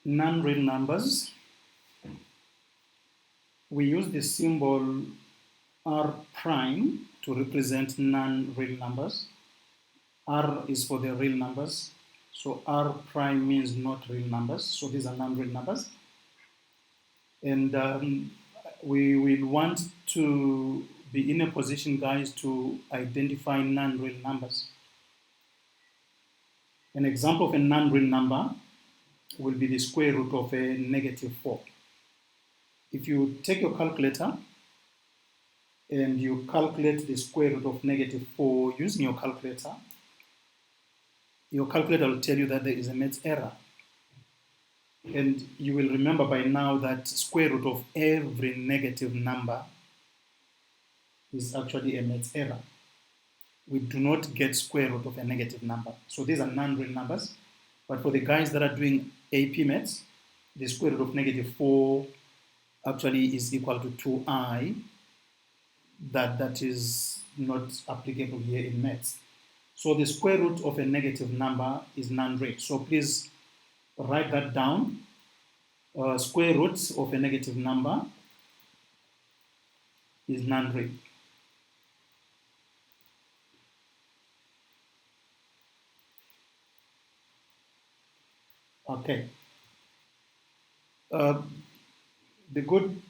non-real numbers, we use the symbol R prime to represent non-real numbers. R is for the real numbers. So R prime means not real numbers. So these are non-real numbers. And we will want to be in a position, guys, to identify non-real numbers. An example of a non-real number will be the square root of a -4. If you take your calculator and you calculate the square root of -4 using your calculator will tell you that there is a math error. And you will remember by now that square root of every negative number is actually a math error. We do not get square root of a negative number. So these are non-real numbers. But for the guys that are doing AP maths, the square root of -4 actually is equal to 2i. That is not applicable here in maths. So the square root of a negative number is non-real. So please write that down. Square root of a negative number is non-real. Okay. The good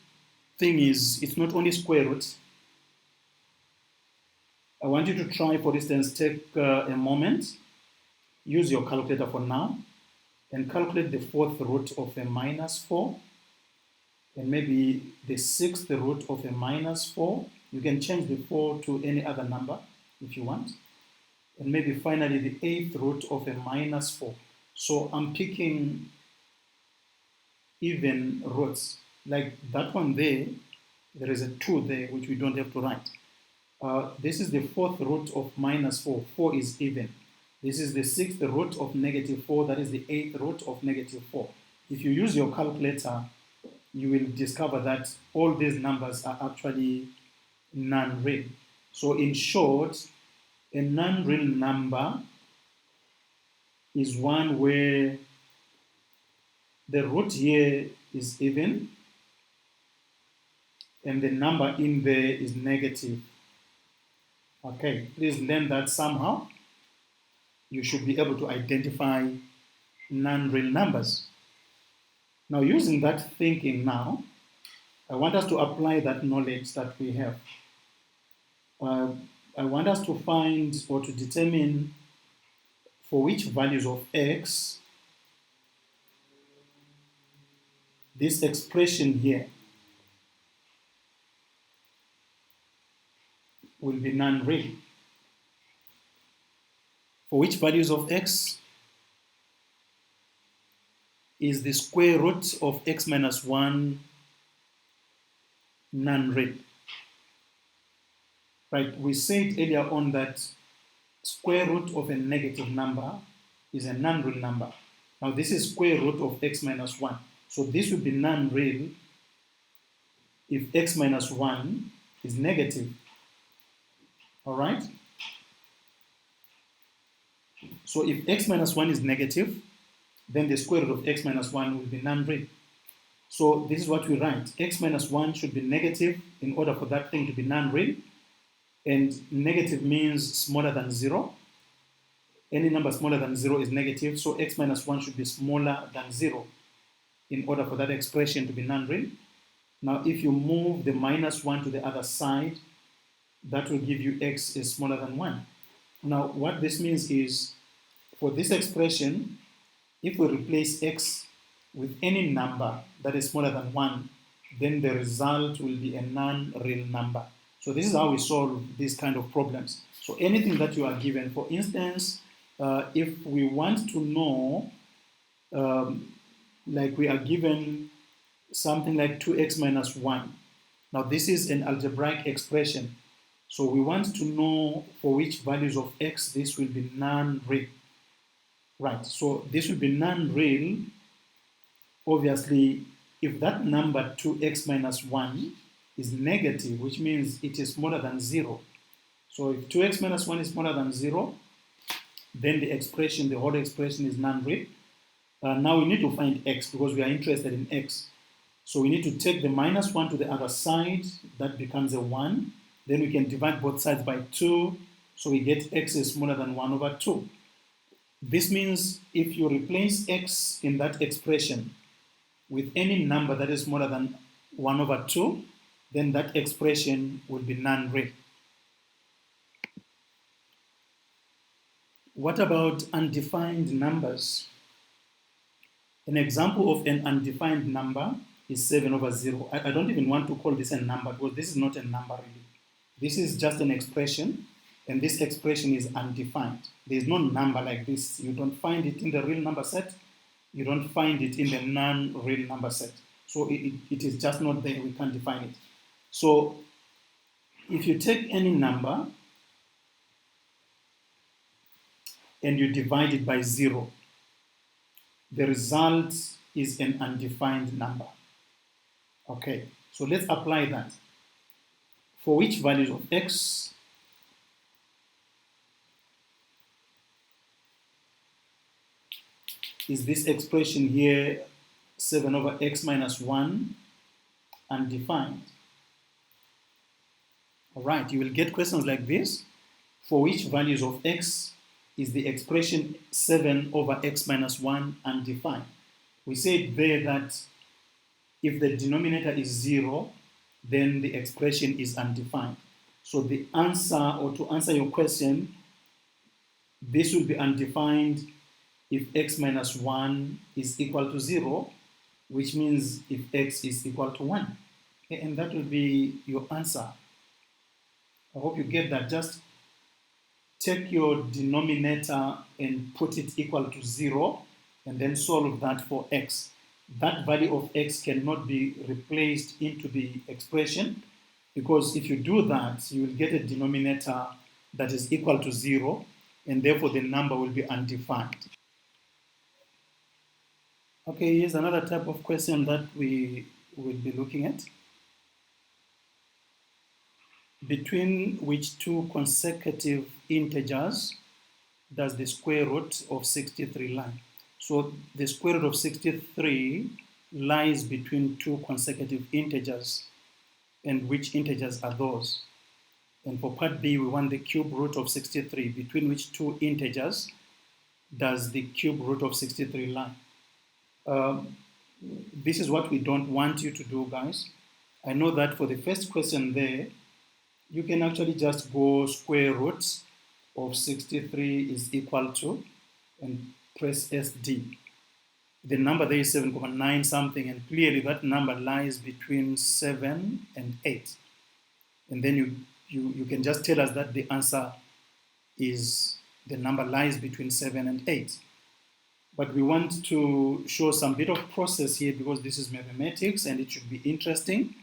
thing is it's not only square roots. I want you to try, for instance, take a moment, use your calculator for now, and calculate the fourth root of a -4, and maybe the sixth root of a -4. You can change the 4 to any other number if you want. And maybe finally the eighth root of a -4. So I'm picking even roots. Like that one there is a 2 there, which we don't have to write. This is the fourth root of -4. 4 is even. This is the sixth root of -4. That is the eighth root of -4. If you use your calculator, you will discover that all these numbers are actually non-real. So in short, a non-real number is one where the root here is even and the number in there is negative. Okay, please learn that somehow. You should be able to identify non-real numbers. Now, using that thinking now, I want us to apply that knowledge that we have. I want us to find or to determine for which values of x this expression here will be non-real. For which values of x is the square root of x minus 1 non-real? Right, we said earlier on that square root of a negative number is a non-real number. Now this is square root of x minus 1. So this would be non-real if x minus 1 is negative. All right? So if x minus 1 is negative, then the square root of x minus 1 will be non-real. So this is what we write. X minus 1 should be negative in order for that thing to be non-real. And negative means smaller than 0. Any number smaller than 0 is negative, so x minus 1 should be smaller than 0 in order for that expression to be non-real. Now, if you move the -1 to the other side, that will give you x is smaller than 1. Now, what this means is, for this expression, if we replace x with any number that is smaller than 1, then the result will be a non-real number. So this is how we solve these kind of problems. So anything that you are given, for instance, if we want to know, like we are given something like 2x minus 1. Now this is an algebraic expression. So we want to know for which values of x this will be non-real. Right, so this will be non-real, obviously, if that number 2x minus 1 is negative, which means it is smaller than 0. So if 2x minus 1 is smaller than 0, then the expression, the whole expression is non-real. Now we need to find x because we are interested in x. So we need to take the minus 1 to the other side. That becomes a 1. Then we can divide both sides by 2. So we get x is smaller than 1 over 2. This means if you replace x in that expression with any number that is smaller than 1 over 2, then that expression will be non-real. What about undefined numbers? An example of an undefined number is 7 over 0. I don't even want to call this a number because this is not a number really. This is just an expression, and this expression is undefined. There is no number like this. You don't find it in the real number set. You don't find it in the non-real number set. So it is just not there. We can't define it. So if you take any number and you divide it by 0, the result is an undefined number. Okay, so let's apply that. For which values of x is this expression here, 7 over x minus 1, undefined? All right, you will get questions like this. For which values of x is the expression 7 over x minus 1 undefined? We said there that if the denominator is 0, then the expression is undefined. So the answer, or to answer your question, this will be undefined if x minus 1 is equal to 0, which means if x is equal to 1. Okay, and that will be your answer. I hope you get that. Just take your denominator and put it equal to 0, and then solve that for x. That value of x cannot be replaced into the expression, because if you do that, you will get a denominator that is equal to 0, and therefore the number will be undefined. Okay, here's another type of question that we will be looking at. Between which two consecutive integers does the square root of 63 lie? So the square root of 63 lies between two consecutive integers. And which integers are those? And for part B, we want the cube root of 63. Between which two integers does the cube root of 63 lie? This is what we don't want you to do, guys. I know that for the first question there, you can actually just go square root of 63 is equal to, and press SD. The number there is 7.9 something, and clearly that number lies between 7 and 8. And then you can just tell us that the answer is, the number lies between 7 and 8. But we want to show some bit of process here because this is mathematics and it should be interesting.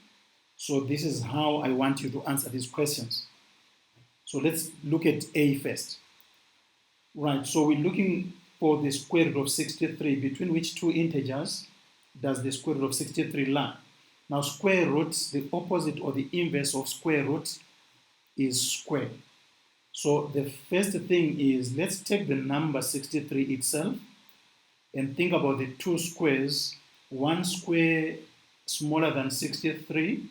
So this is how I want you to answer these questions. So let's look at A first. Right, so we're looking for the square root of 63. Between which two integers does the square root of 63 lie? Now square roots, the opposite or the inverse of square root is square. So the first thing is, let's take the number 63 itself and think about the two squares, one square smaller than 63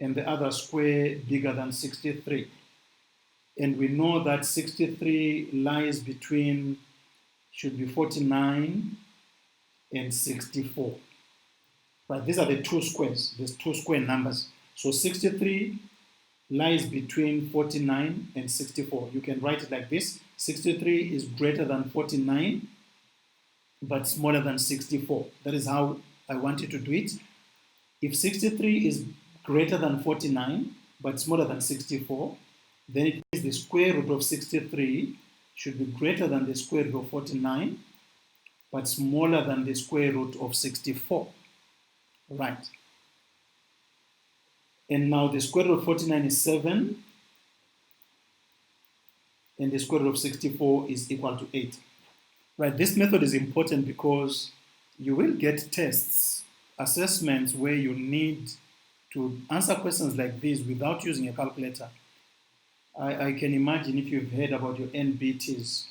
and the other square bigger than 63. And we know that 63 lies between, should be 49 and 64. Right, these are the two squares, these two square numbers. So 63 lies between 49 and 64. You can write it like this. 63 is greater than 49, but smaller than 64. That is how I want you to do it. If 63 is greater than 49, but smaller than 64, then it is the square root of 63 should be greater than the square root of 49, but smaller than the square root of 64. Right. And now the square root of 49 is 7, and the square root of 64 is equal to 8. Right, this method is important because you will get tests, assessments where you need to answer questions like this without using a calculator. I can imagine if you've heard about your NBTs.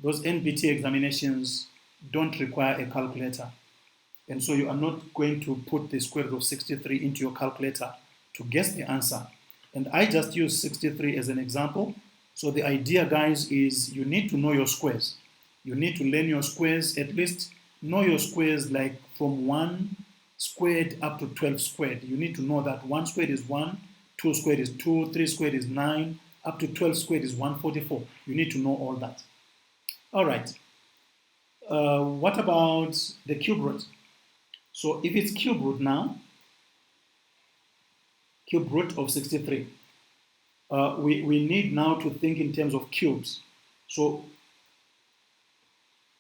Those NBT examinations, don't require a calculator. And so you are not going to put the square root of 63 into your calculator to guess the answer. And I just use 63 as an example. So the idea, guys, is you need to know your squares. You need to learn your squares, at least know your squares like from 1 squared up to 12 squared. You need to know that 1 squared is 1, 2 squared is 2, 3 squared is 9, up to 12 squared is 144. You need to know all that. All right. What about the cube root? So if it's cube root now, cube root of 63, we need now to think in terms of cubes. So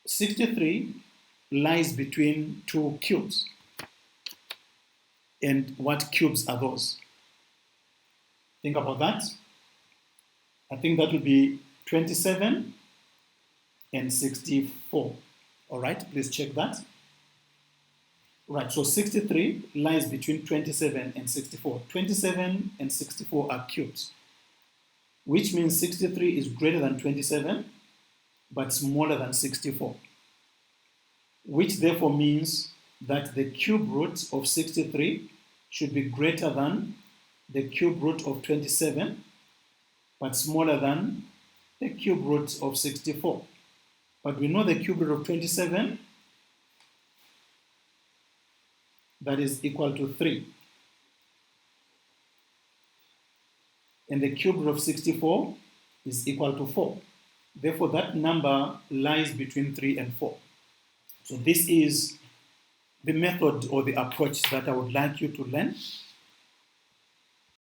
63 lies between two cubes. And what cubes are those? Think about that. I think that would be 27 and 64. All right, please check that. Right, so 63 lies between 27 and 64. 27 and 64 are cubes, which means 63 is greater than 27, but smaller than 64, which therefore means that the cube root of 63 should be greater than the cube root of 27, but smaller than the cube root of 64. But we know the cube root of 27, that is equal to 3. And the cube root of 64 is equal to 4. Therefore, that number lies between 3 and 4. So this is the method or the approach that I would like you to learn.